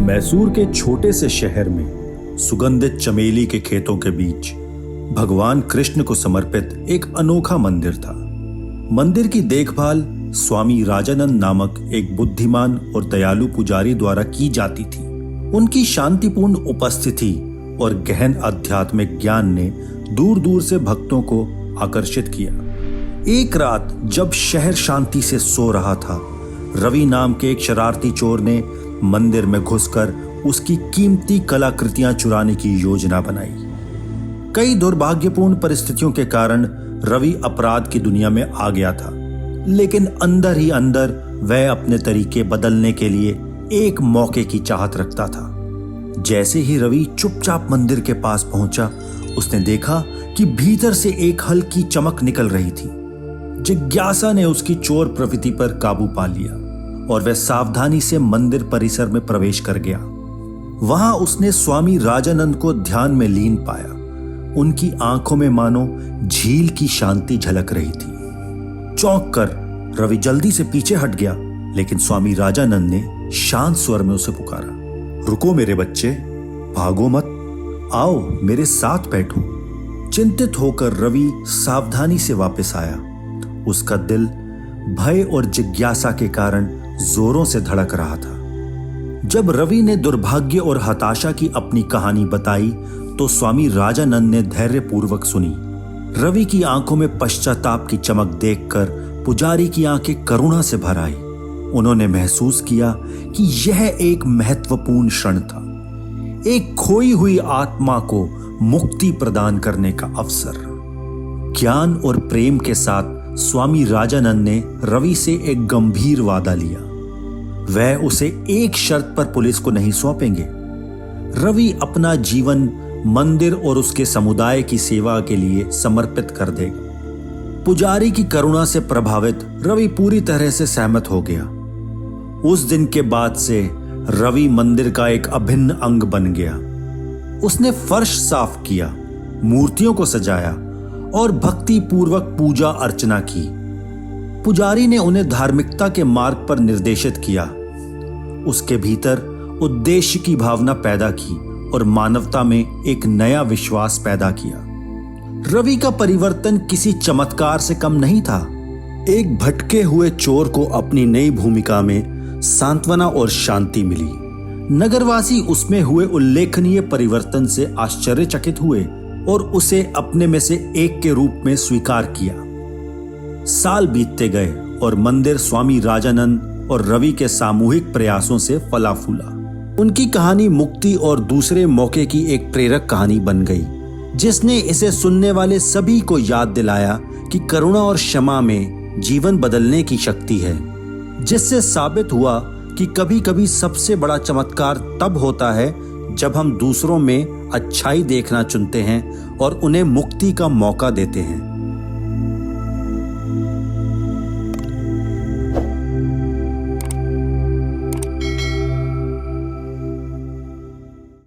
मैसूर के छोटे से शहर में सुगंधित चमेली के खेतों के बीच भगवान कृष्ण को समर्पित एक अनोखा मंदिर था। मंदिर की देखभाल स्वामी राजानंद नामक एक बुद्धिमान और दयालु पुजारी द्वारा की जाती थी। उनकी शांतिपूर्ण उपस्थिति और गहन आध्यात्मिक ज्ञान ने दूर दूर से भक्तों को आकर्षित किया। एक रात जब शहर शांति से सो रहा था, रवि नाम के एक शरारती चोर ने मंदिर में घुसकर उसकी कीमती कलाकृतियां चुराने की योजना बनाई। कई दुर्भाग्यपूर्ण परिस्थितियों के कारण रवि अपराध की दुनिया में आ गया था, लेकिन अंदर ही अंदर वह अपने तरीके बदलने के लिए एक मौके की चाहत रखता था। जैसे ही रवि चुपचाप मंदिर के पास पहुंचा, उसने देखा कि भीतर से एक हल्की चमक निकल रही थी। जिज्ञासा ने उसकी चोर प्रवृत्ति पर काबू पा लिया और वह सावधानी से मंदिर परिसर में प्रवेश कर गया। वहां उसने स्वामी राजानंद को ध्यान में लीन पाया। उनकी आंखों में मानो झील की शांति झलक रही थी। चौंक कर रवि जल्दी से पीछे हट गया, लेकिन स्वामी राजानंद ने शांत स्वर में उसे पुकारा, रुको मेरे बच्चे, भागो मत, आओ मेरे साथ बैठो। चिंतित होकर रवि सावधानी से वापस आया। उसका दिल भय और जिज्ञासा के कारण जोरों से धड़क रहा था। जब रवि ने दुर्भाग्य और हताशा की अपनी कहानी बताई तो स्वामी राजानंद ने धैर्यपूर्वक सुनी। रवि की आंखों में पश्चाताप की चमक देखकर पुजारी की आंखें करुणा से भर आई। उन्होंने महसूस किया कि यह एक महत्वपूर्ण क्षण था, एक खोई हुई आत्मा को मुक्ति प्रदान करने का अवसर। ज्ञान और प्रेम के साथ स्वामी राजानंद ने रवि से एक गंभीर वादा लिया। वह उसे एक शर्त पर पुलिस को नहीं सौंपेंगे। रवि अपना जीवन मंदिर और उसके समुदाय की सेवा के लिए समर्पित कर देगा। पुजारी की करुणा से प्रभावित रवि पूरी तरह से सहमत हो गया। उस दिन के बाद से रवि मंदिर का एक अभिन्न अंग बन गया। उसने फर्श साफ किया, मूर्तियों को सजाया और भक्ति पूर्वक पूजा अर्चना की। पुजारी ने उन्हें धार्मिकता के मार्ग पर निर्देशित किया, उसके भीतर उद्देश्य की भावना पैदा की और मानवता में एक नया विश्वास पैदा किया। रवि का परिवर्तन किसी चमत्कार से कम नहीं था। एक भटके हुए चोर को अपनी नई भूमिका में सांत्वना और शांति मिली। नगरवासी उसमें हुए उल्लेखनीय परिवर्तन से आश्चर्यचकित हुए और उसे अपने में से एक के रूप में स्वीकार किया। साल बीतते गए और मंदिर स्वामी राजानंद और रवि के सामूहिक प्रयासों से फला फूला। उनकी कहानी मुक्ति और दूसरे मौके की एक प्रेरक कहानी बन गई, जिसने इसे सुनने वाले सभी को याद दिलाया कि करुणा और क्षमा में जीवन बदलने की शक्ति है। जिससे साबित हुआ कि कभी कभी सबसे बड़ा चमत्कार तब होता है जब हम दूसरों में अच्छाई देखना चुनते हैं और उन्हें मुक्ति का मौका देते हैं।